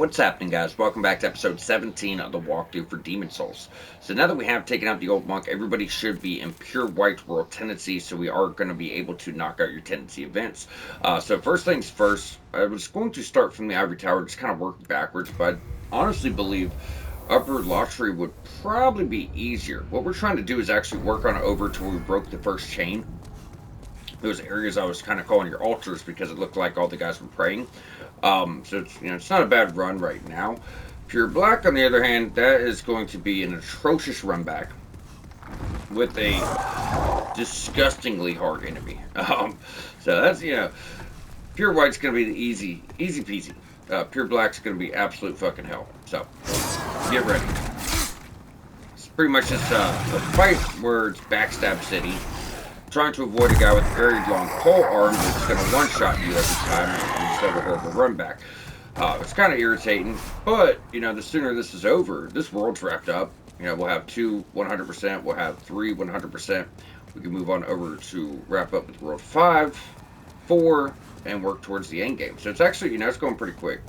What's happening, guys? Welcome back to episode 17 of the walkthrough for Demon Souls. So now that we have taken out the old monk, everybody should be in pure white world tendency, so we are going to be able to knock out your tendency events. So first things first, I was going to start from the Ivory Tower, just kind of work backwards, but I honestly believe Upper Lottery would probably be easier. What we're trying to do is actually work on over till we broke the first chain. Those areas I was kind of calling your altars because it looked like all the guys were praying. So it's not a bad run right now. Pure Black, on the other hand, that is going to be an atrocious run back with a disgustingly hard enemy. So that's Pure White's going to be the easy peasy. Pure Black's going to be absolute fucking hell. So get ready. It's pretty much just a fight where it's Backstab City, trying to avoid a guy with very long pole arms that's going to one-shot you every time instead of a horrible run back. It's kind of irritating, but, the sooner this is over, this world's wrapped up. We'll have 2 100%, we'll have 3 100%. We can move on over to wrap up with World 5, 4, and work towards the end game. So it's actually, it's going pretty quick.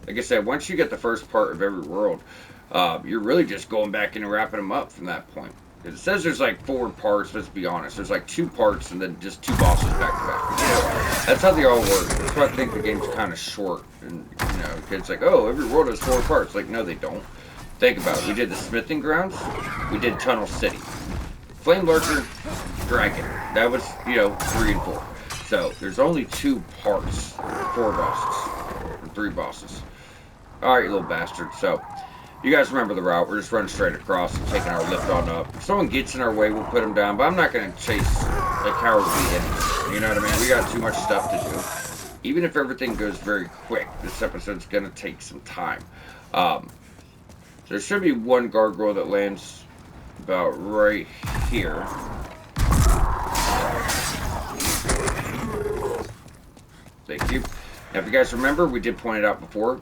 Like I said, once you get the first part of every world, you're really just going back in and wrapping them up from that point. It says there's like 4 parts, let's be honest. There's like 2 parts and then just 2 bosses back to back. That's how they all work. That's why I think the game's kind of short. And, it's like, oh, every world has 4 parts. Like, no, they don't. Think about it. We did the Smithing Grounds. We did Tunnel City. Flame Lurker, Dragon. That was, 3 and 4. So, there's only 2 parts. 4 bosses. Or 3 bosses. Alright, you little bastard. So, you guys remember the route. We're just running straight across and taking our lift on up. If someone gets in our way, we'll put them down. But I'm not going to chase a cowardly enemy. You know what I mean? We got too much stuff to do. Even if everything goes very quick, this episode's going to take some time. There should be one gargoyle that lands about right here. Thank you. Now, if you guys remember, we did point it out before.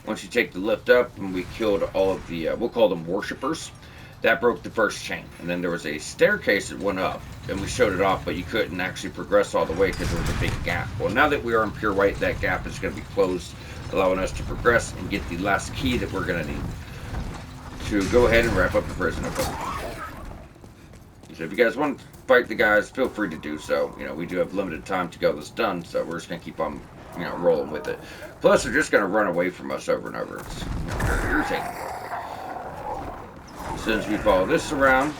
Once you take the lift up, and we killed all of the, we'll call them worshippers, that broke the first chain. And then there was a staircase that went up, and we showed it off, but you couldn't actually progress all the way because there was a big gap. Well, now that we are in pure white, that gap is going to be closed, allowing us to progress and get the last key that we're going to need to go ahead and wrap up the prison of hope. So if you guys want to fight the guys, feel free to do so. We do have limited time to get this done, so we're just going to keep on rolling with it. Plus, they're just going to run away from us over and over. It's very irritating. As soon as we follow this around,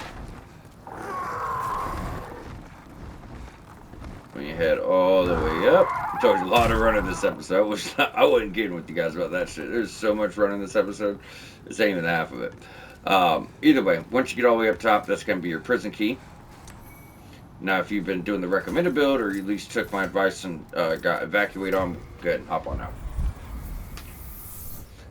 when you head all the way up, I told you a lot of running this episode. I wasn't kidding with you guys about that shit. There's so much running this episode. This ain't even half of it. Either way, once you get all the way up top, that's going to be your prison key. Now, if you've been doing the recommended build, or you at least took my advice and got evacuate on, go ahead and hop on out.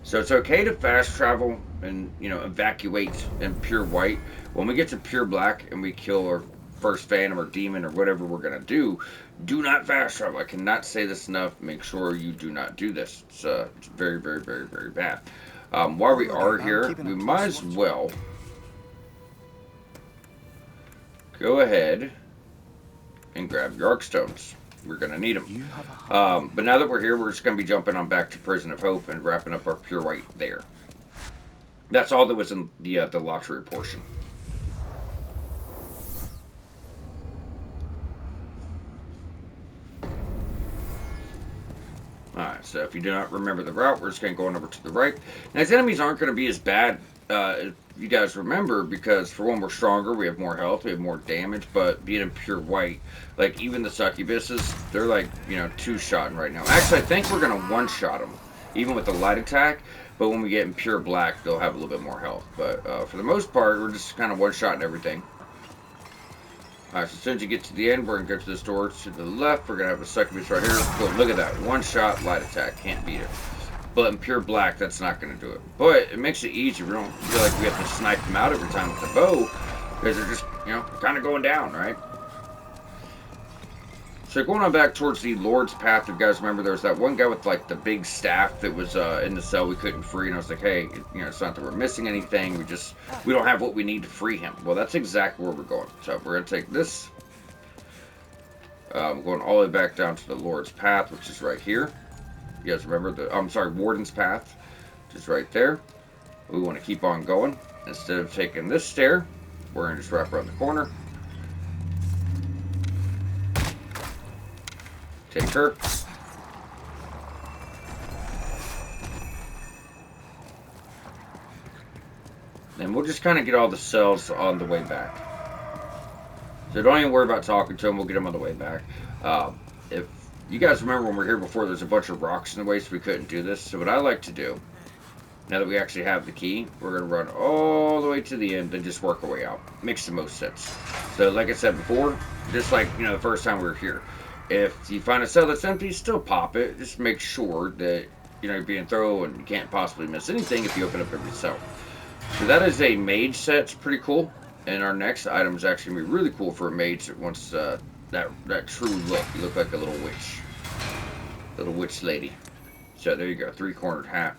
So it's okay to fast travel and, evacuate in pure white. When we get to pure black and we kill our first phantom or demon or whatever we're going to do not fast travel. I cannot say this enough. Make sure you do not do this. It's very, very, very, very bad. While we are here, we might as well go ahead and grab your arc stones. We're going to need them. But now that we're here, we're just going to be jumping on back to Prison of Hope and wrapping up our pure white there. That's all that was in the lottery portion. Alright, so if you do not remember the route, we're just going to go on over to the right. Now, these enemies aren't going to be as bad, if you guys remember, because for one, we're stronger, we have more health, we have more damage, but being in pure white, like, even the succubuses, they're like, 2-shotting right now. Actually, I think we're going to 1-shot them, even with the light attack, but when we get in pure black, they'll have a little bit more health. But for the most part, we're just kind of 1-shotting everything. Alright, so as soon as you get to the end, we're going to go to this door to the left. We're going to have a succubus right here. Boom, look at that. 1-shot, light attack. Can't beat it. But in pure black, that's not going to do it. But it makes it easier. We don't feel like we have to snipe them out every time with the bow, because they're just, kind of going down, right? So going on back towards the Lord's Path, if you guys remember, there was that one guy with, like, the big staff that was in the cell we couldn't free, and I was like, hey, it's not that we're missing anything, we don't have what we need to free him. Well, that's exactly where we're going. So we're going to take this, going all the way back down to the Lord's Path, which is right here. You guys remember the, I'm sorry, Warden's Path, just right there. We want to keep on going. Instead of taking this stair, we're going to just wrap around the corner. Take her. And we'll just kind of get all the cells on the way back. So don't even worry about talking to them. We'll get them on the way back. If you guys remember when we were here before, there's a bunch of rocks in the way, so we couldn't do this. So what I like to do, now that we actually have the key, we're going to run all the way to the end and just work our way out. Makes the most sense. So like I said before, just like, you know, the first time we were here, if you find a cell that's empty, still pop it. Just make sure that, you know, you're being thorough and you can't possibly miss anything if you open up every cell. So that is a mage set. It's pretty cool. And our next item is actually going to be really cool for a mage that wants that true look. You look like a little witch. Little witch lady. So there you go. 3-cornered hat.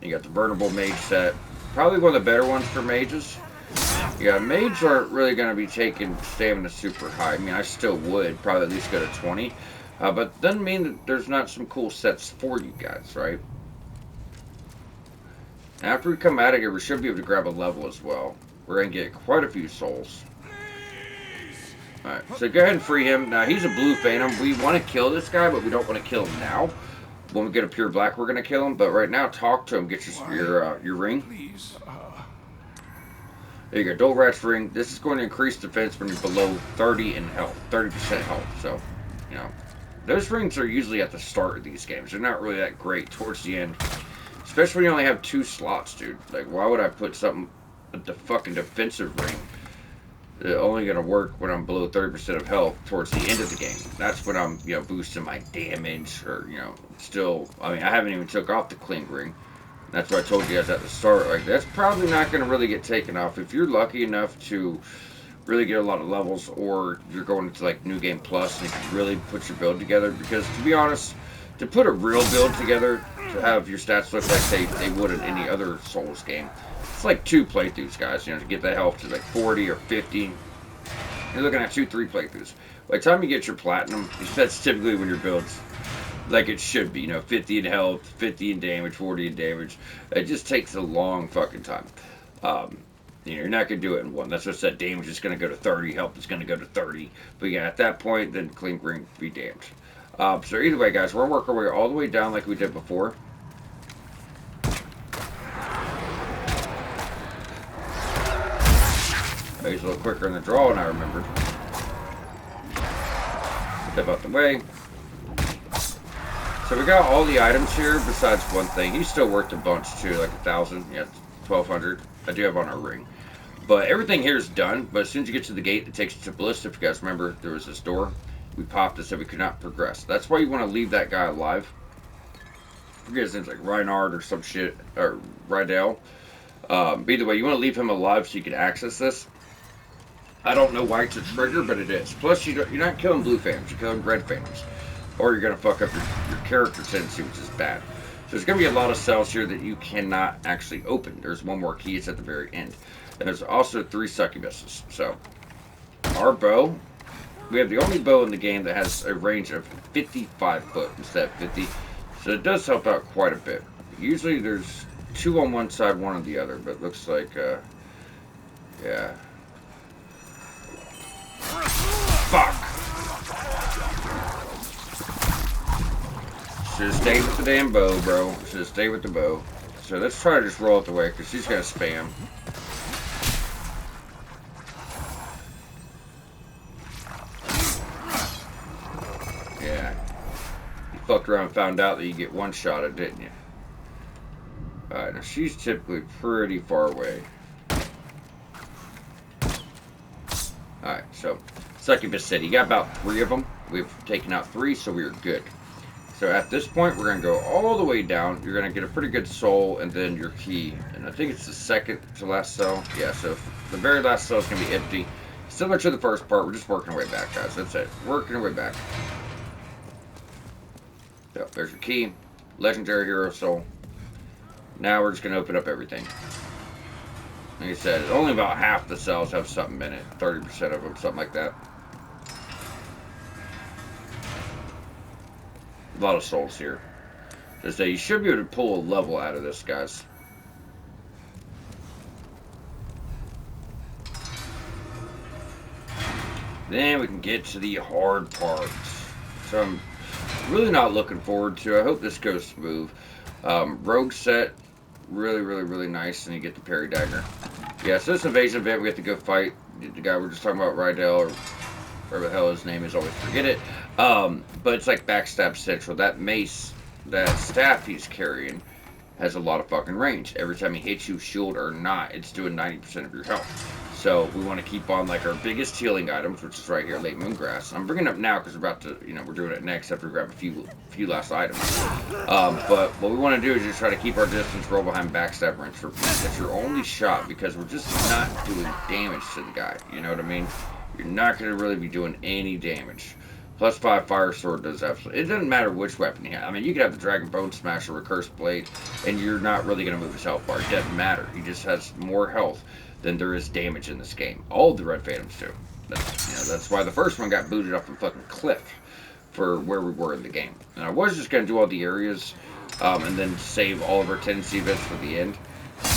You got the Venerable Mage set. Probably one of the better ones for mages. Yeah, mages aren't really going to be taking stamina super high. I mean, I still would. Probably at least go to 20. But doesn't mean that there's not some cool sets for you guys, right? After we come out of here, we should be able to grab a level as well. We're going to get quite a few souls. Alright, so go ahead and free him. Now, he's a blue phantom. We want to kill this guy, but we don't want to kill him now. When we get a pure black, we're going to kill him. But right now, talk to him. Get your ring. There you go. Dole Rat's ring. This is going to increase defense when you're below 30 in health. 30% health. So, you know, those rings are usually at the start of these games. They're not really that great towards the end. Especially when you only have 2 slots, dude. Like, why would I put something with the fucking defensive ring? It's only going to work when I'm below 30% of health towards the end of the game. That's when I'm, you know, boosting my damage or, you know, still, I mean, I haven't even took off the cling ring. That's what I told you guys at the start. Like, that's probably not going to really get taken off. If you're lucky enough to really get a lot of levels, or you're going into, like, New Game Plus and you can really put your build together. Because, to be honest, to put a real build together, to have your stats look like they would in any other Souls game, it's like 2 playthroughs, guys. You know, to get that health to like 40 or 50, you're looking at 2-3 playthroughs. By the time you get your platinum, that's typically when your build's like it should be. You know, 50 in health, 50 in damage, 40 in damage. It just takes a long fucking time. You know, you're not going to do it in one. That's what I said. Damage is going to go to 30. Health is going to go to 30. But yeah, at that point, then clean ring be damned. So either way, guys, we're going to work our way all the way down like we did before. He's a little quicker in the draw than I remembered. Step out the way. So we got all the items here besides one thing. He's still worth a bunch too, like 1,000. Yeah, 1,200. I do have on our ring. But everything here is done. But as soon as you get to the gate, it takes you to Ballista. If you guys remember, there was this door. We popped it so we could not progress. That's why you want to leave that guy alive. I forget his name's like Reinhard or some shit. Or Rydell. But either way, you want to leave him alive so you can access this. I don't know why it's a trigger, but it is. Plus, you're not killing blue phantoms. You're killing red phantoms. Or you're going to fuck up your character tendency, which is bad. So there's going to be a lot of cells here that you cannot actually open. There's one more key. It's at the very end. And there's also 3 succubuses. So, our bow, we have the only bow in the game that has a range of 55 foot instead of 50. So it does help out quite a bit. Usually there's 2 on one side, 1 on the other. But it looks like, yeah. Fuck! Should've stayed with the damn bow, bro. Should've stayed with the bow. So let's try to just roll it the way, because she's gonna spam. Yeah. You fucked around and found out that you get one shot at, didn't you? Alright, now she's typically pretty far away. Alright, so Succubus City. You got about 3 of them. We've taken out 3, so we are good. So at this point, we're going to go all the way down. You're going to get a pretty good soul, and then your key. And I think it's the second to last cell. Yeah, so the very last cell is going to be empty. Similar to the first part, we're just working our way back, guys. That's it. Working our way back. So there's your key. Legendary Hero Soul. Now we're just going to open up everything. Like I said, only about half the cells have something in it. 30% of them, something like that. lot of souls here. So you should be able to pull a level out of this, guys. Then we can get to the hard parts. So I'm really not looking forward to. I hope this goes smooth. Rogue set, really nice, and you get the parry dagger. Yeah, so this invasion event, we have to go fight the guy we were just talking about, Rydell, or whatever the hell his name is, always forget it. But it's like backstab central. That mace, that staff he's carrying, has a lot of fucking range. Every time he hits you, shield or not, it's doing 90% of your health. So we want to keep on like our biggest healing items, which is right here, Late Moongrass. I'm bringing it up now because we're about to, we're doing it next after we grab a few last items. But what we want to do is just try to keep our distance, roll behind backstab wrench for that's your only shot, because we're just not doing damage to the guy. You know what I mean? You're not going to really be doing any damage. +5 Fire Sword does absolutely. It doesn't matter which weapon you have. I mean, you could have the Dragon Bone Smasher or Cursed Blade, and you're not really going to move his health bar. It doesn't matter. He just has more health than there is damage in this game. All of the Red Phantoms do. That's why the first one got booted off a fucking cliff for where we were in the game. And I was just going to do all the areas and then save all of our tendency events for the end.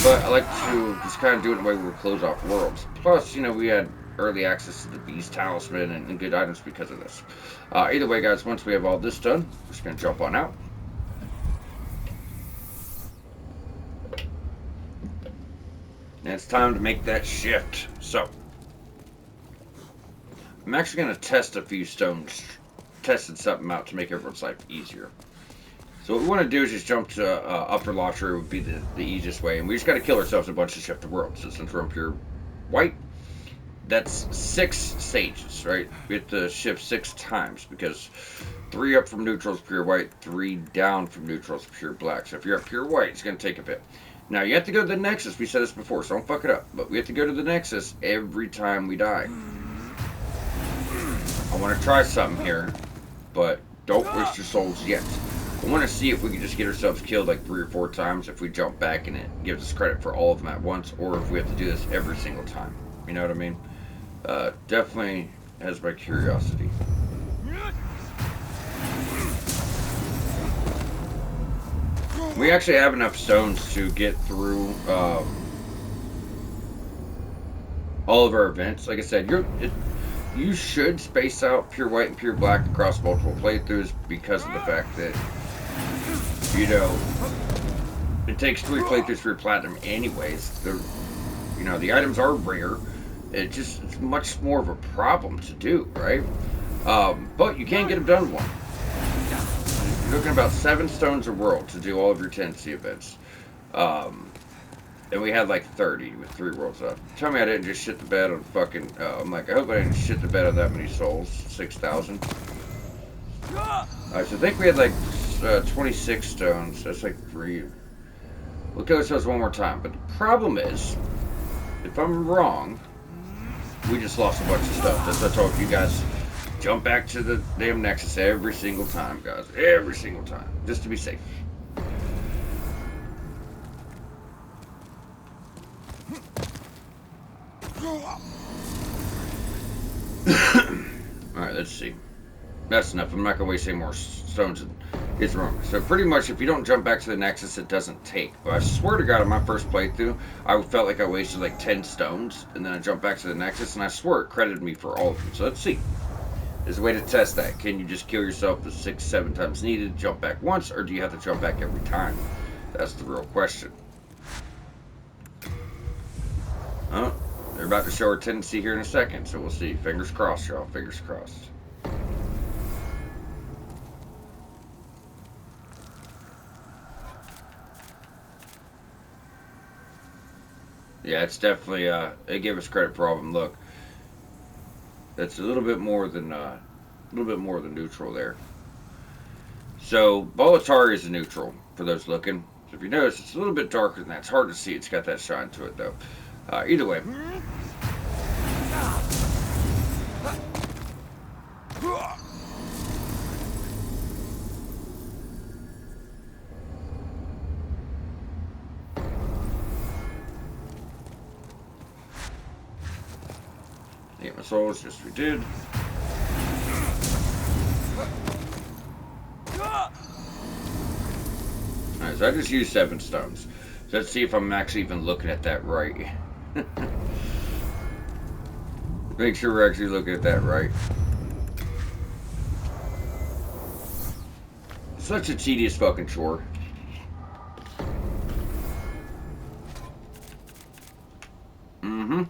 But I like to just kind of do it in a way where we close off worlds. Plus, we had early access to the Beast Talisman and good items because of this. Either way, guys, once we have all this done, we're just going to jump on out. And it's time to make that shift. So, I'm actually going to test a few stones, testing something out to make everyone's life easier. So what we want to do is just jump to Upper Launcher. Would be the easiest way. And we just got to kill ourselves a bunch to shift the world. So since we're on pure white, that's 6 stages, right? We have to shift 6 times, because 3 up from neutral is pure white, 3 down from neutral is pure black. So if you're at pure white, it's going to take a bit. Now you have to go to the Nexus. We said this before, so don't fuck it up. But we have to go to the Nexus every time we die. I want to try something here, but don't waste your souls yet. I want to see if we can just get ourselves killed like 3 or 4 times if we jump back and it gives us credit for all of them at once, or if we have to do this every single time. You know what I mean? Definitely has my curiosity. We actually have enough stones to get through all of our events. Like I said, you should space out pure white and pure black across multiple playthroughs, because of the fact that, it takes 3 playthroughs for your platinum anyways. The items are rare. It's much more of a problem to do, right? But you can get them done in one. You're looking at about 7 stones a world to do all of your tendency events. And we had like 30 with 3 worlds up. Tell me I didn't just shit the bed on fucking... I'm like, I hope I didn't shit the bed on that many souls. 6,000. Alright, so I think we had like 26 stones. That's like 3. We'll kill ourselves one more time. But the problem is, if I'm wrong, we just lost a bunch of stuff. That's what I told you guys. Jump back to the damn Nexus every single time, guys. Every single time. Just to be safe. Alright, let's see. That's enough. I'm not going to waste any more stones. It's wrong. So pretty much, if you don't jump back to the Nexus, it doesn't take. But I swear to God, on my first playthrough, I felt like I wasted like 10 stones. And then I jumped back to the Nexus, and I swear it credited me for all of them. So let's see. There's a way to test that. Can you just kill yourself the 6, 7 times needed, jump back once, or do you have to jump back every time? That's the real question. Oh, they're about to show our tendency here in a second, so we'll see. Fingers crossed, y'all. Fingers crossed. Yeah, it's definitely, they gave us credit for all of them. Look, that's a little bit more than neutral there. So, Bolatari is a neutral, for those looking. So if you notice, it's a little bit darker than that. It's hard to see. It's got that shine to it, though. Either way. Get my souls, yes we did. Alright, so I just used 7 stones. So let's see if I'm actually even looking at that right. Make sure we're actually looking at that right. Such a tedious fucking chore. Mm-hmm.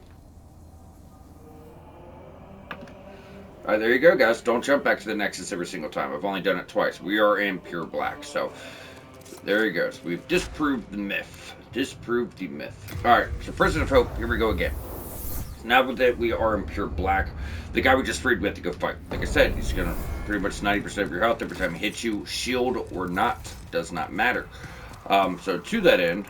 Alright, there you go, guys. Don't jump back to the Nexus every single time. I've only done it twice. We are in pure black, so there he goes. We've disproved the myth. Disproved the myth. Alright, so Prison of Hope, here we go again. So now that we are in pure black, the guy we just freed, we have to go fight. Like I said, he's gonna pretty much 90% of your health every time he hits you, shield or not, does not matter. So to that end,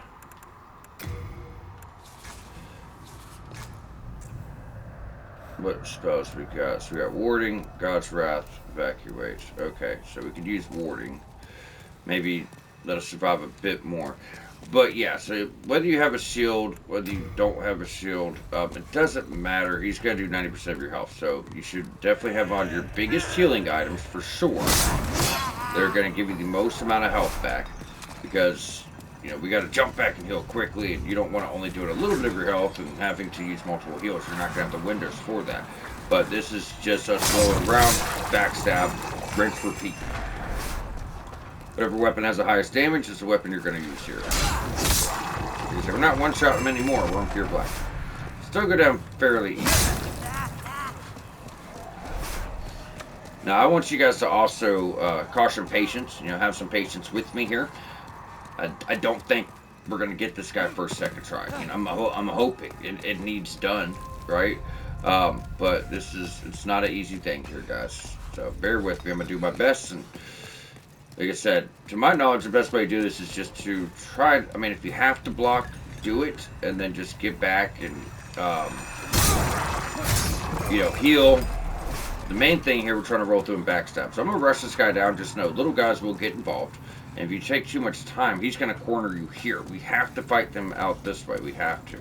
what spells we got? So we got Warding, God's Wrath, Evacuate. Okay, so we could use Warding. Maybe let us survive a bit more. But yeah, so whether you have a shield, whether you don't have a shield, it doesn't matter. He's going to do 90% of your health. So you should definitely have on your biggest healing items for sure. They're going to give you the most amount of health back. Because, you know, we got to jump back and heal quickly. And you don't want to only do it a little bit of your health and having to use multiple heals. You're not going to have the windows for that. But this is just us rolling around, backstab, rinse, repeat. Whatever weapon has the highest damage is the weapon you're going to use here. Because we're not one-shotting them anymore. We're in pure black. Still go down fairly easy. Now, I want you guys to also caution patience. You know, have some patience with me here. I don't think we're going to get this guy first, second try. You know, I'm hoping. It needs done, right? But it's not an easy thing here, guys. So bear with me. I'm going to do my best. And like I said, to my knowledge, the best way to do this is just to try. I mean, if you have to block, do it, and then just get back and, you know, heal. The main thing here, we're trying to roll through and backstab. So I'm going to rush this guy down. Just know, little guys will get involved. And if you take too much time, he's going to corner you here. We have to fight them out this way. We have to.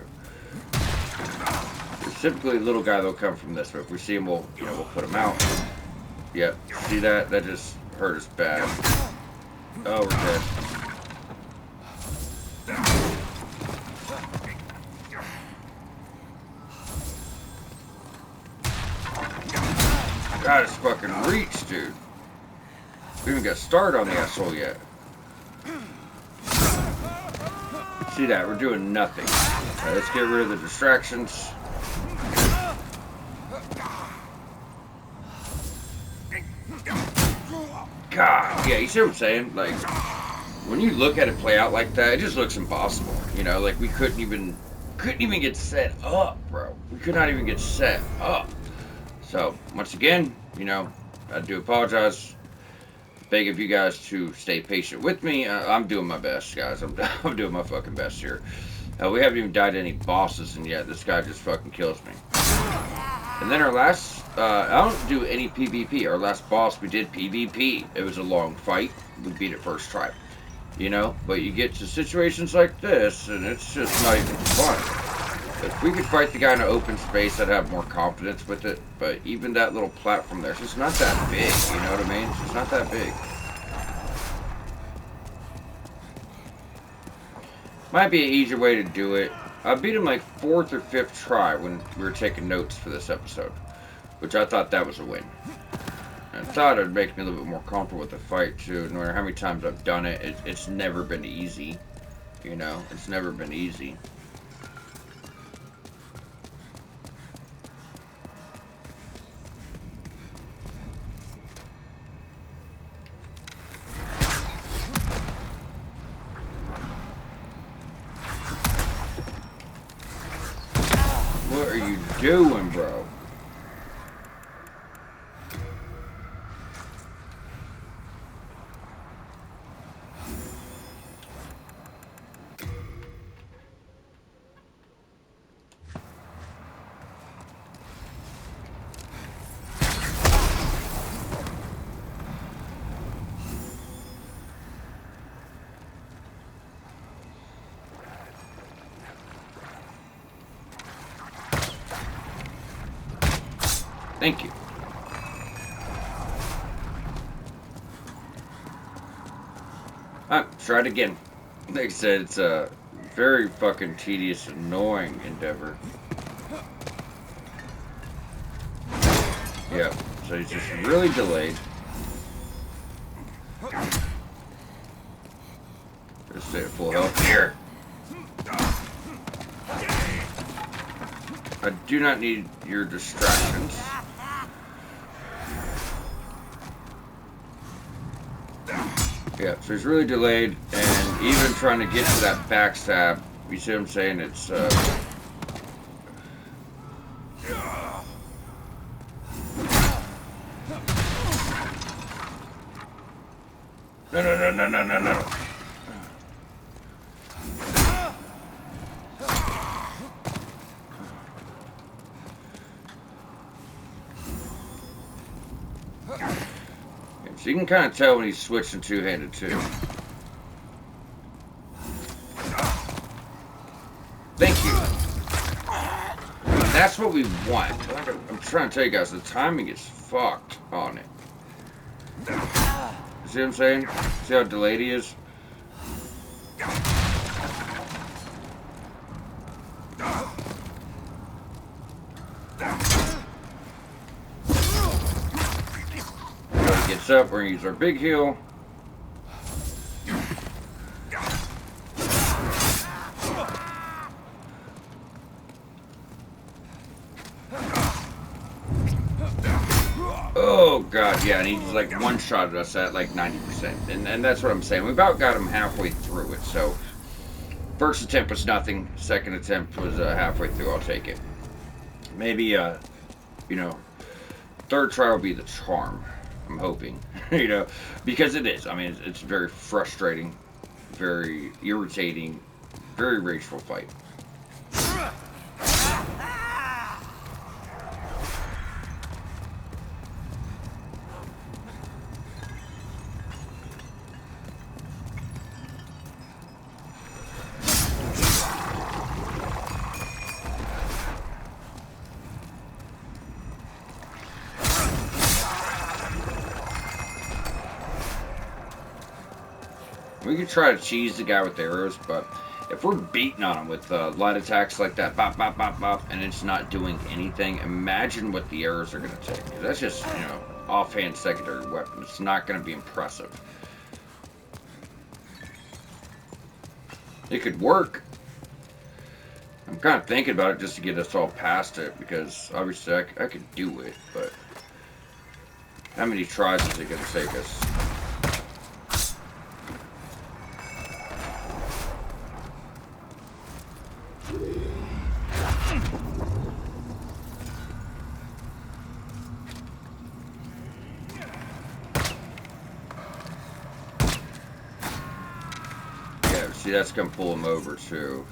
Typically, little guy, they'll come from this way. If we see him, we'll put him out. Yep. See that? That just hurt us bad. Oh, we're dead. God, it's fucking reach, dude. We haven't got started on the asshole yet. See that? We're doing nothing. Right, let's get rid of the distractions. God, yeah, you see what I'm saying? Like, when you look at it play out like that, it just looks impossible. You know, like we couldn't even get set up, bro. We could not even get set up. So, once again, you know, I do apologize. Beg of you guys to stay patient with me. I'm doing my best, guys. I'm doing my fucking best here. We haven't even died to any bosses, and yet this guy just fucking kills me. And then our last, I don't do any PvP. Our last boss, we did PvP. It was a long fight. We beat it first try. You know, but you get to situations like this, and it's just not even fun. If we could fight the guy in an open space, I'd have more confidence with it. But even that little platform there, it's just not that big, you know what I mean? It's just not that big. Might be an easier way to do it. I beat him like 4th or 5th try when we were taking notes for this episode, which I thought that was a win. I thought it'd make me a little bit more comfortable with the fight too. No matter how many times I've done it, it's never been easy. You know, it's never been easy. What are you doing, bro? Thank you. Alright, try it again. Like I said, it's a very fucking tedious, annoying endeavor. Yeah, so he's just really delayed. Just stay at full health here. I do not need your distractions. Yeah, so he's really delayed, and even trying to get to that backstab, you see what I'm saying? It's, no, no, no, no, no, no, no. So you can kind of tell when he's switching two-handed, too. Thank you. And that's what we want. I'm trying to tell you guys, the timing is fucked on it. You see what I'm saying? See how delayed he is? He gets up, we're gonna use our big heal. Oh god, yeah, and he's like one-shotted us at like 90%. And that's what I'm saying. We about got him halfway through it, so first attempt was nothing, second attempt was halfway through. I'll take it. Maybe you know, third try will be the charm. I'm hoping. You know, because it is. I mean, it's very frustrating, very irritating, very rageful fight. We could try to cheese the guy with the arrows, but if we're beating on him with light attacks like that, bop, bop, bop, bop, and it's not doing anything, imagine what the arrows are going to take. That's just, you know, offhand secondary weapon. It's not going to be impressive. It could work. I'm kind of thinking about it just to get us all past it, because obviously I could do it, but how many tries is it going to take us? See, that's gonna pull him over too.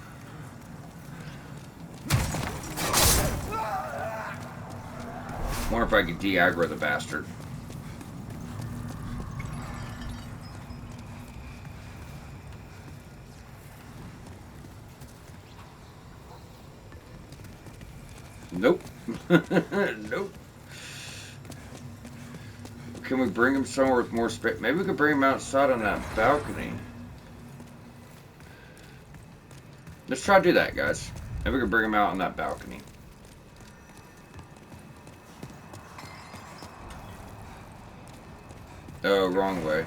Wonder if I could de-aggro the bastard. Nope. Nope. Can we bring him somewhere with more space? Maybe we could bring him outside on that balcony. Let's try to do that, guys. Maybe we can bring him out on that balcony. Oh, wrong way.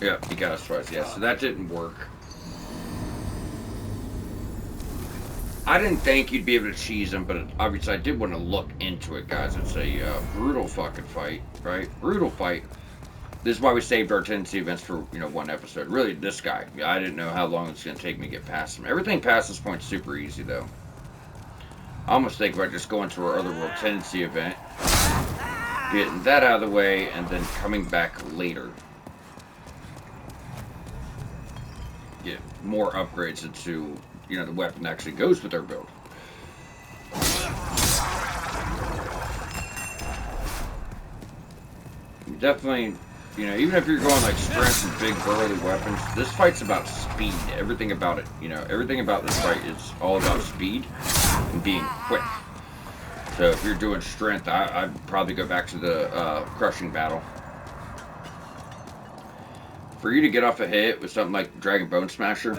Yep, he got us twice. Yeah, so that didn't work. I didn't think you'd be able to cheese him, but obviously I did want to look into it, guys. It's a brutal fucking fight, right? Brutal fight. This is why we saved our tendency events for, you know, one episode. Really, this guy. I didn't know how long it's going to take me to get past him. Everything past this point is super easy, though. I almost think about just going to our other world tendency event, getting that out of the way, and then coming back later. Get more upgrades into, you know, the weapon actually goes with our build. Definitely, you know, even if you're going like strength and big burly weapons, this fight's about speed. Everything about it, you know, everything about this fight is all about speed and being quick. So if you're doing strength, I'd probably go back to the crushing battle. For you to get off a hit with something like Dragon Bone Smasher,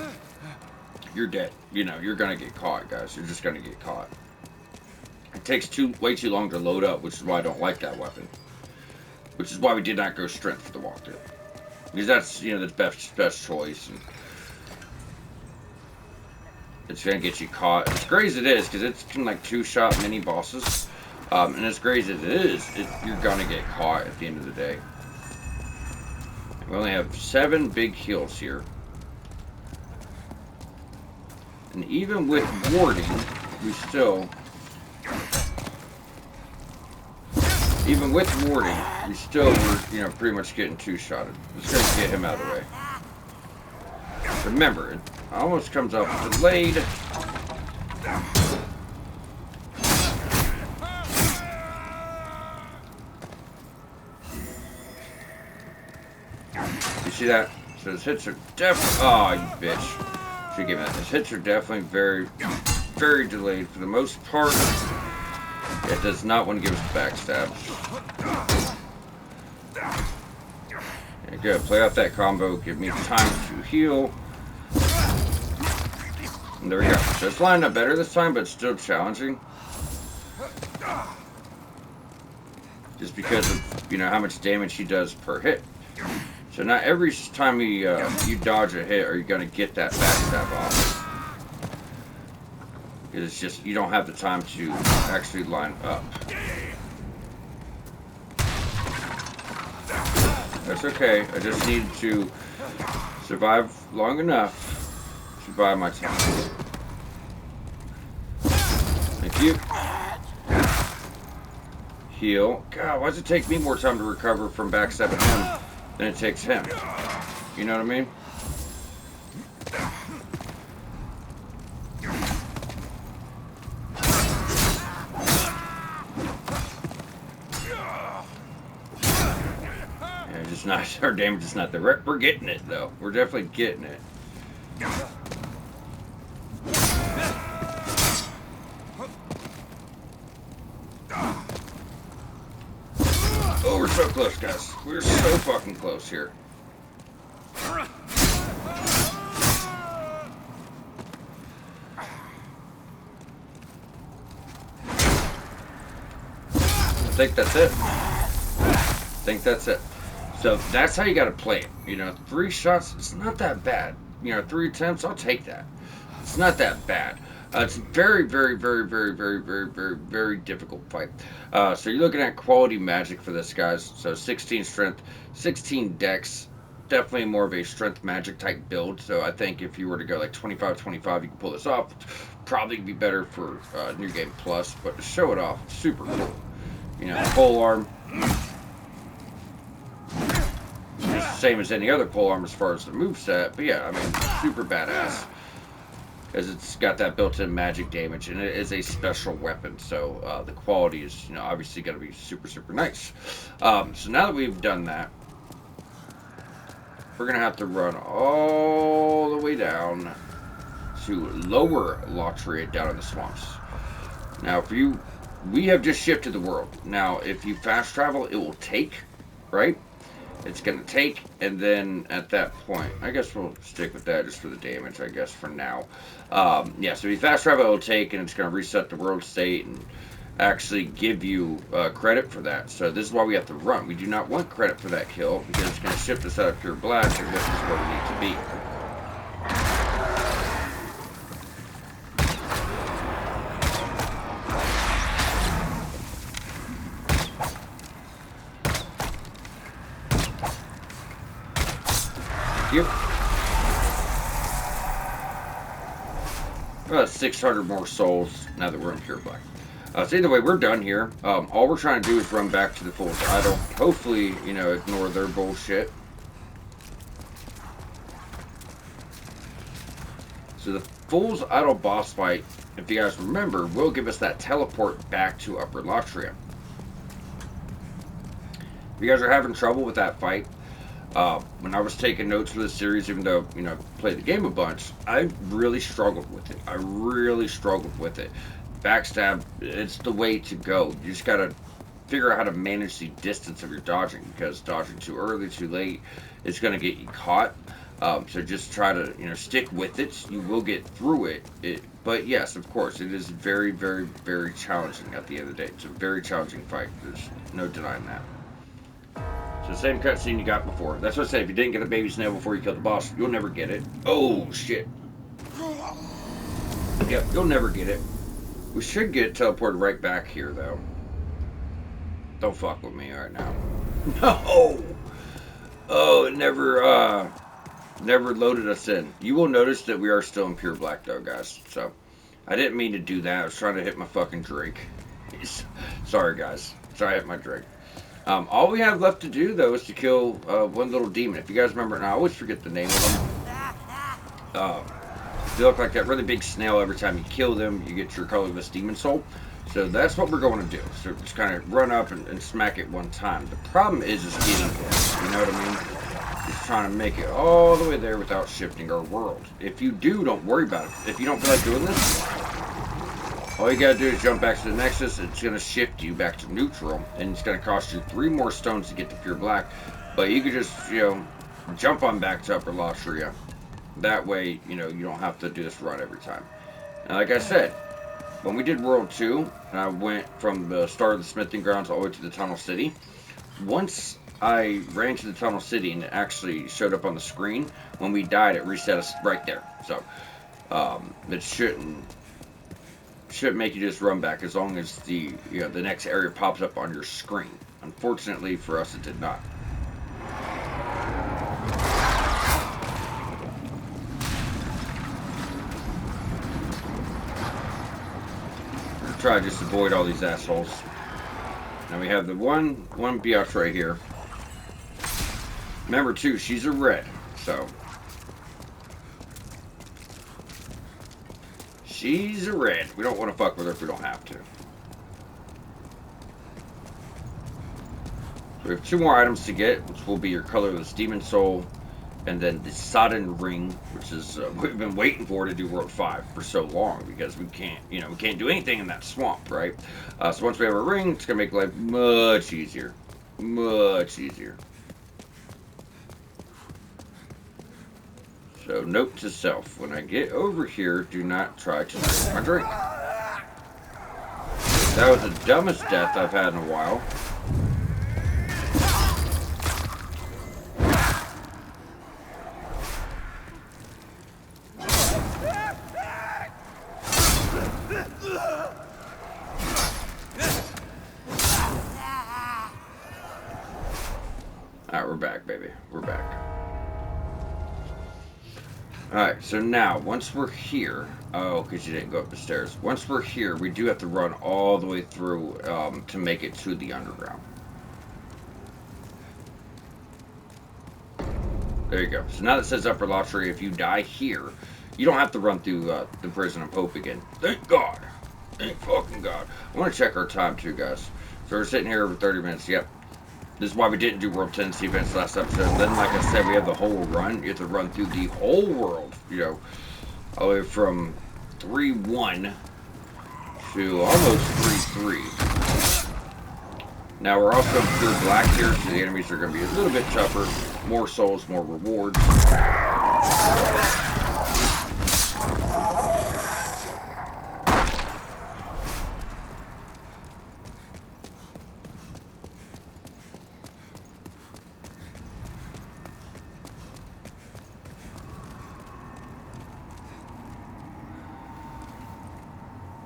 you're dead. You know, you're gonna get caught, guys. You're just gonna get caught. It takes way too long to load up, which is why I don't like that weapon. Which is why we did not go strength for the walkthrough. Because that's, you know, the best choice. And it's gonna get you caught. As great as it is, because it's kind of like two-shot mini bosses. And as great as it is, you're gonna get caught at the end of the day. We only have 7 big heals here. And even with warding, we still... Even with warding, we still were, you know, pretty much getting two-shotted. Let's go get him out of the way. Remember, it almost comes up delayed. You see that? So his hits are definitely... Oh, you bitch. Should give me that. His hits are definitely very, very delayed for the most part. It does not want to give us the backstab. Yeah, good. Play off that combo. Give me time to heal. And there we go. So it's lined up better this time, but it's still challenging. Just because of, you know, how much damage he does per hit. So not every time you dodge a hit are you going to get that backstab off. Because it's just, you don't have the time to actually line up. That's okay. I just need to survive long enough to buy my time. Thank you. Heal. God, why does it take me more time to recover from backstabbing him than it takes him? You know what I mean? It's not, our damage is not there. We're getting it though. We're definitely getting it. Oh, we're so close, guys. We're so fucking close here. I think that's it. I think that's it. So that's how you got to play it. You know, 3 shots, it's not that bad. You know, 3 attempts, I'll take that. It's not that bad. It's a very, very, very, very, very, very, very, very difficult fight. So you're looking at quality magic for this, guys. So 16 strength, 16 dex. Definitely more of a strength magic type build. So I think if you were to go like 25-25, you can pull this off. Probably be better for New Game Plus, but to show it off, super cool. You know, pole arm. It's the same as any other pole arm as far as the moveset, but yeah, I mean, super badass. Because it's got that built-in magic damage, and it is a special weapon, so the quality is, you know, obviously going to be super, super nice. So now that we've done that, we're going to have to run all the way down to lower Latria down in the swamps. Now, if you... We have just shifted the world. Now, if you fast travel, it will take, right? It's going to take, and then at that point, I guess we'll stick with that just for the damage, I guess, for now. Yeah, so if you fast travel, it'll take, and it's going to reset the world state and actually give you credit for that. So this is why we have to run. We do not want credit for that kill, because it's going to shift us out of pure black, and this is where we need to be. Yep. Well, 600 more souls now that we're in pure black. So either way, we're done here. All we're trying to do is run back to the Fool's Idol. Hopefully, you know, ignore their bullshit. So the Fool's Idol boss fight, if you guys remember, will give us that teleport back to Upper Latria. If you guys are having trouble with that fight, when I was taking notes for this series, even though, you know, I played the game a bunch, I really struggled with it. I really struggled with it. backstab, it's the way to go. You just gotta figure out how to manage the distance of your dodging, because dodging too early, too late, it's gonna get you caught. So just try to, stick with it. You will get through it. But yes, of course, it is very, very, very challenging at the end of the day. It's a very challenging fight. There's no denying that. So same cutscene you got before. That's what I said. If you didn't get a baby snail before you killed the boss, you'll never get it. Oh, shit. Yep, you'll never get it. We should get teleported right back here, though. Don't fuck with me right now. No! Oh, it never loaded us in. You will notice that we are still in pure black, though, guys. So, I didn't mean to do that. I was trying to hit my fucking drink. Sorry, guys. Sorry, I hit my drink. All we have left to do, though, is to kill one little demon. If you guys remember, and I always forget the name of them. They look like that really big snail. Every time you kill them, you get your colorless demon soul. So that's what we're going to do. So just kind of run up and smack it one time. The problem is getting there. You know what I mean? Just trying to make it all the way there without shifting our world. If you do, don't worry about it. If you don't feel like doing this, all you gotta do is jump back to the Nexus. It's gonna shift you back to neutral, and it's gonna cost you 3 more stones to get to pure black. But you could just, jump on back to Upper Latria. That way, you don't have to do this run every time. And like I said, when we did World 2, and I went from the start of the smithing grounds all the way to the Tunnel City, once I ran to the Tunnel City and it actually showed up on the screen, when we died, it reset us right there. So, it shouldn't make you just run back as long as the next area pops up on your screen. Unfortunately for us, it did not. Try to just avoid all these assholes. Now we have the one biatch right here. Remember too, she's a red, so she's a red. We don't want to fuck with her if we don't have to. So we have 2 more items to get, which will be your colorless demon soul, and then the Sodden Ring, which is we've been waiting for to do World 5 for so long, because we can't do anything in that swamp, right? So once we have a ring, it's gonna make life much easier, much easier. So note to self: when I get over here, do not try to drink my drink. That was the dumbest death I've had in a while. Alright, we're back, baby. We're back. Alright, so now, once we're here... Oh, because you didn't go up the stairs. Once we're here, we do have to run all the way through to make it to the underground. There you go. So now that says Upper Latria, if you die here, you don't have to run through the Prison of Hope again. Thank God. Thank fucking God. I want to check our time, too, guys. So we're sitting here over 30 minutes. Yep. This is why we didn't do World Tendency events last episode. And then, like I said, we have the whole run. You have to run through the whole world, all the way from 3-1 to almost 3-3. Now, we're also in pure black here, so the enemies are going to be a little bit tougher. More souls, more rewards.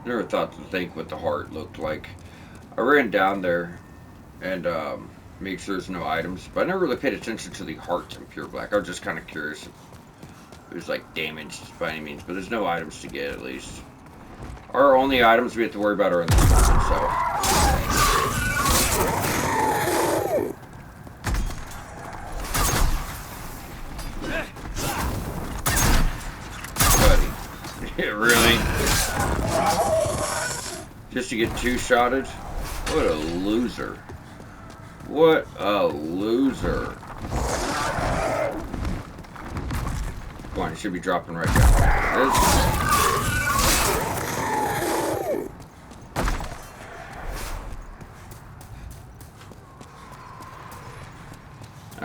Never thought to think what the heart looked like. I ran down there and make sure there's no items, but I never really paid attention to the heart in pure black. I was just kind of curious if it was like damaged by any means, but there's no items to get at least. Our only items we have to worry about are in the storm, so. Buddy, really? Just to get 2-shotted? What a loser. What a loser. Come on, you should be dropping right down.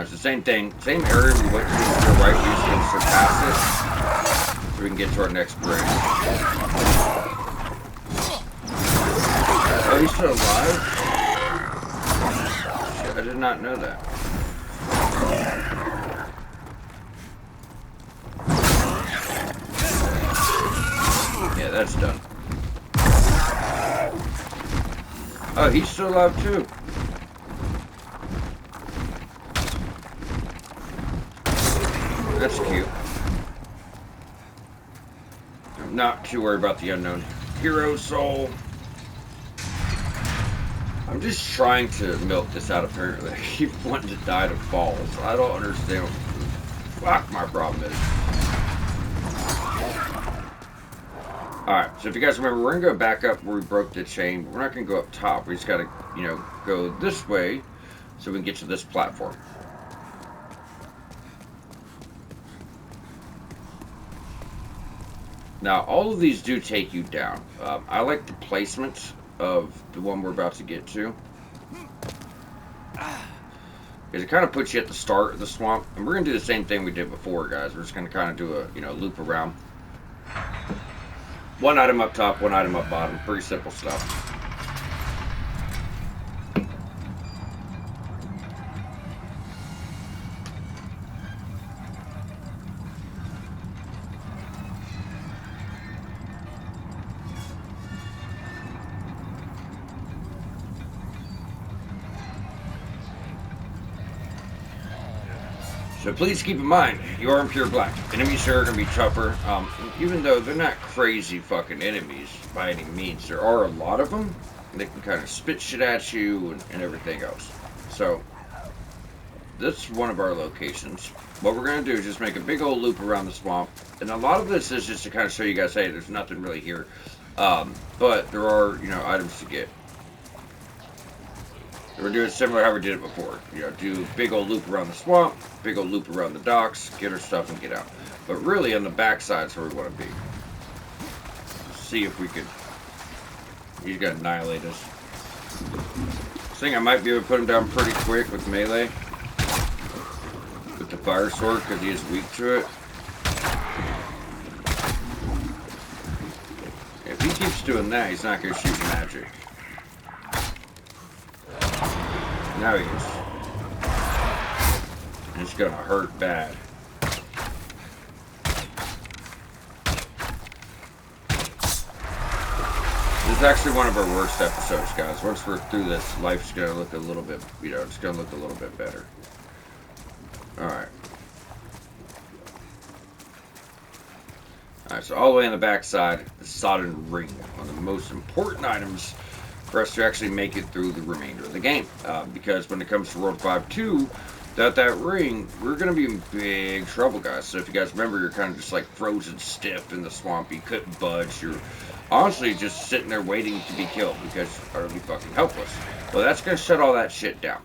It's the same thing. Same area we went to the right. We just need to surpass it so we can get to our next bridge. Oh, he's still alive? Shit, I did not know that. Yeah, that's done. Oh, he's still alive too. That's cute. I'm not too worried about the unknown hero soul. I'm just trying to milk this out, apparently. I keep wanting to die to falls. I don't understand what the fuck my problem is. Alright, so if you guys remember, we're going to go back up where we broke the chain. But we're not going to go up top. We just got to, you know, go this way so we can get to this platform. Now, all of these do take you down. I like the placement of the one we're about to get to. Because it kind of puts you at the start of the swamp. And we're going to do the same thing we did before, guys. We're just going to kind of do a, you know, loop around. One item up top, one item up bottom. Pretty simple stuff. So please keep in mind, you are in pure black. Enemies here are going to be tougher. Even though they're not crazy fucking enemies by any means, there are a lot of them. They can kind of spit shit at you and everything else. So, this is one of our locations. What we're going to do is just make a big old loop around the swamp. And a lot of this is just to kind of show you guys, hey, there's nothing really here. But there are, you know, items to get. We're doing similar how we did it before. You know, do a big old loop around the swamp, big old loop around the docks, get our stuff and get out. But really on the backside is where we want to be. See if we could... He's going to annihilate us. I think I might be able to put him down pretty quick with melee. With the fire sword, because he is weak to it. If he keeps doing that, he's not going to shoot magic. Now he is. It's gonna hurt bad. This is actually one of our worst episodes, guys. Once we're through this, life's gonna look a little bit, you know, it's gonna look a little bit better. Alright. Alright, so all the way on the back side, the Sodden Ring. One of the most important items for us to actually make it through the remainder of the game. Because when it comes to World 5-2, without that ring, we're going to be in big trouble, guys. So if you guys remember, you're kind of just like frozen stiff in the swamp. You couldn't budge. You're honestly just sitting there waiting to be killed because you're utterly fucking helpless. Well, that's going to shut all that shit down.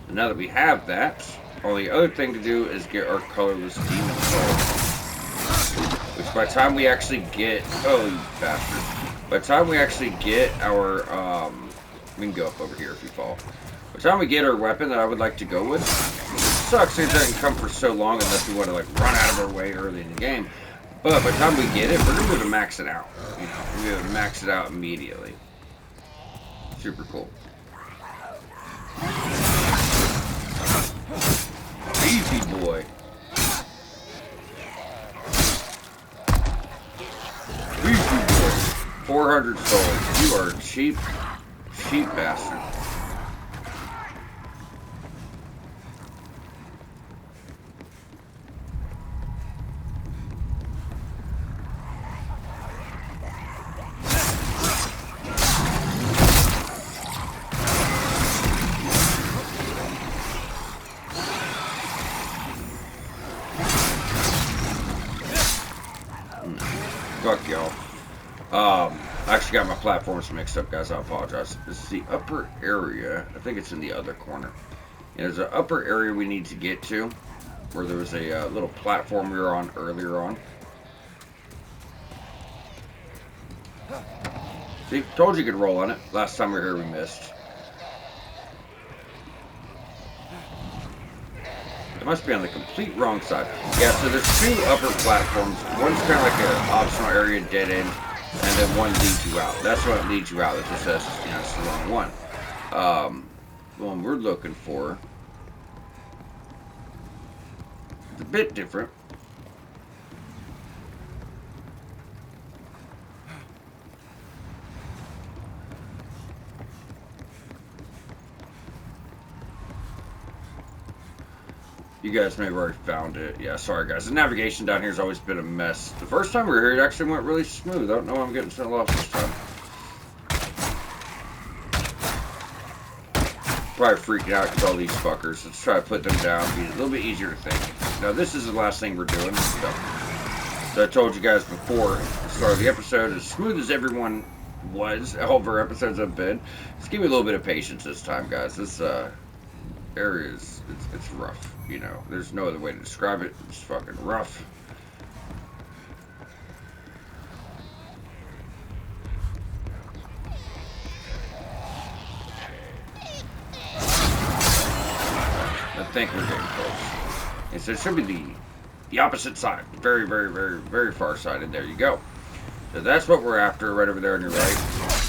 And now that we have that, only other thing to do is get our colorless demon soul. Which by the time we actually get... Oh, you bastard. By the time we actually get our, we can go up over here if we fall. By the time we get our weapon that I would like to go with, it sucks it doesn't come for so long unless we want to, like, run out of our way early in the game. But by the time we get it, we're going to be able to max it out. You know, we're going to be able to max it out immediately. Super cool. Easy boy. Easy boy. 400 souls. You are a cheap bastard. Fuck y'all. I actually got my platforms mixed up, guys. I apologize. This is the upper area. I think it's in the other corner. And there's an upper area we need to get to, where there was a little platform we were on earlier on. See, told you could roll on it. Last time we were here, we missed. It must be on the complete wrong side. Yeah, so there's two upper platforms. One's kind of like an optional area, dead end, and then one leads you out. That's what leads you out. It just says, it's the wrong one. The one we're looking for, it's a bit different. You guys may have already found it. Yeah, sorry guys. The navigation down here has always been a mess. The first time we were here, it actually went really smooth. I don't know why I'm getting so lost this time. Probably freaking out because all these fuckers. Let's try to put them down. Be a little bit easier to think. Now, this is the last thing we're doing. So I told you guys before the start of the episode, as smooth as everyone was, all of our episodes have been, just give me a little bit of patience this time, guys. This area is, it's rough. There's no other way to describe it. It's fucking rough. I think we're getting close. And so it should be the opposite side. Very, very, very, very far side. And there you go. So that's what we're after right over there on your right.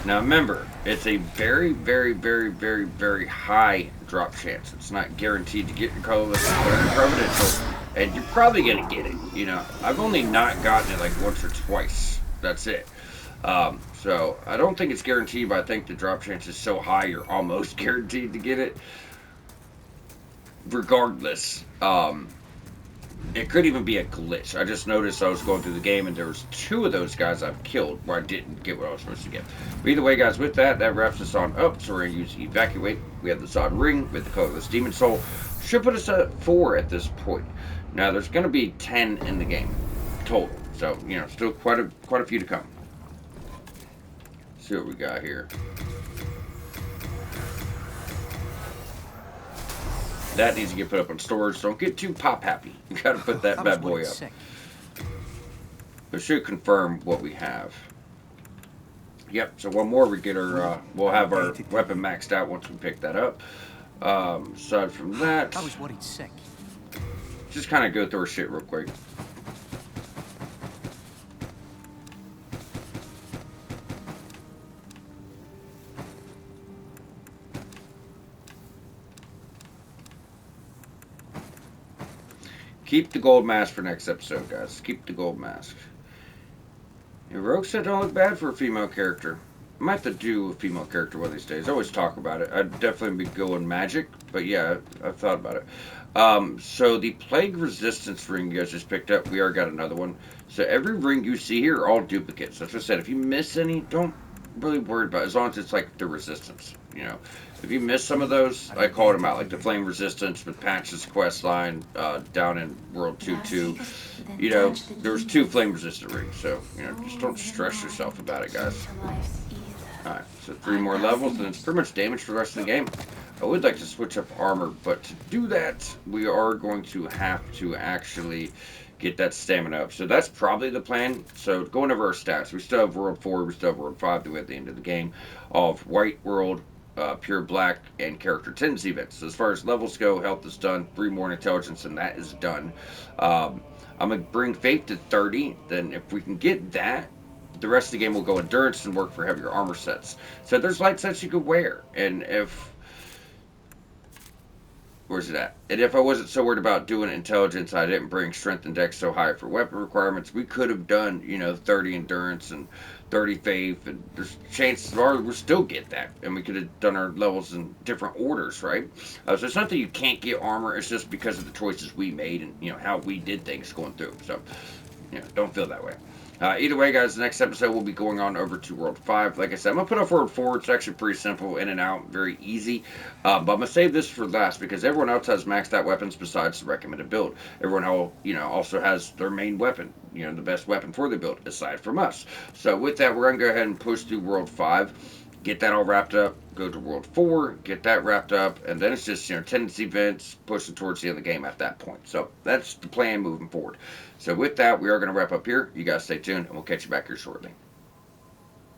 Now remember, it's a very, very, very, very, very high drop chance. It's not guaranteed to get your colorless providential, and you're probably gonna get it. I've only not gotten it like once or twice. That's it. So I don't think it's guaranteed, but I think the drop chance is so high you're almost guaranteed to get it. Regardless, it could even be a glitch. I just noticed I was going through the game and there was two of those guys I've killed where I didn't get what I was supposed to get. But either way, guys, with that wraps us on up. So we're going to use Evacuate. We have the Zod Ring with the colorless Demon Soul. Should put us at 4 at this point. Now, there's going to be 10 in the game total. So, still quite a few to come. Let's see what we got here. That needs to get put up on storage. Don't get too pop happy. You got to put that bad boy up. It should confirm what we have. Yep. So one more, we get our. We'll have our weapon maxed out once we pick that up. Aside from that, I was worried sick. Just kind of go through our shit real quick. Keep the gold mask for next episode, guys. Keep the gold mask. And Rogue said don't look bad for a female character. I might have to do a female character one of these days. I always talk about it. I'd definitely be going magic, but yeah, I've thought about it. So the Plague Resistance ring you guys just picked up, we already got another one. So every ring you see here are all duplicates. That's what I said. If you miss any, don't really worry about it, as long as it's like the resistance. If you miss some of those, I called them out, like the Flame Resistance with Patch's quest line down in World 2-2. There was 2 Flame Resistant rings, so just don't stress yourself about it, guys. Alright, so 3 more levels, and it's pretty much damage for the rest of the game. I would like to switch up armor, but to do that, we are going to have to actually get that stamina up. So that's probably the plan. So going over our stats, we still have World 4, we still have World 5 that we at the end of the game of White World, Pure Black, and Character Tendency events. So as far as levels go, health is done, 3 more in intelligence, and that is done. I'm going to bring Faith to 30, then if we can get that, the rest of the game will go endurance and work for heavier armor sets. So there's light sets you could wear, and where's it at? And if I wasn't so worried about doing intelligence, I didn't bring strength and dex so high for weapon requirements, we could have done, 30 endurance and 30 faith, and there's chances are we'll still get that. And we could have done our levels in different orders, right? So it's not that you can't get armor, it's just because of the choices we made and, how we did things going through. So, don't feel that way. Either way, guys, the next episode we'll be going on over to World 5. Like I said, I'm going to put off World 4. It's actually pretty simple, in and out, very easy. But I'm going to save this for last because everyone else has maxed out weapons besides the recommended build. Everyone else, also has their main weapon, the best weapon for the build, aside from us. So with that, we're going to go ahead and push through World 5. Get that all wrapped up, go to World 4, get that wrapped up, and then it's just, tendency events, pushing towards the end of the game at that point. So that's the plan moving forward. So with that, we are going to wrap up here. You guys stay tuned, and we'll catch you back here shortly.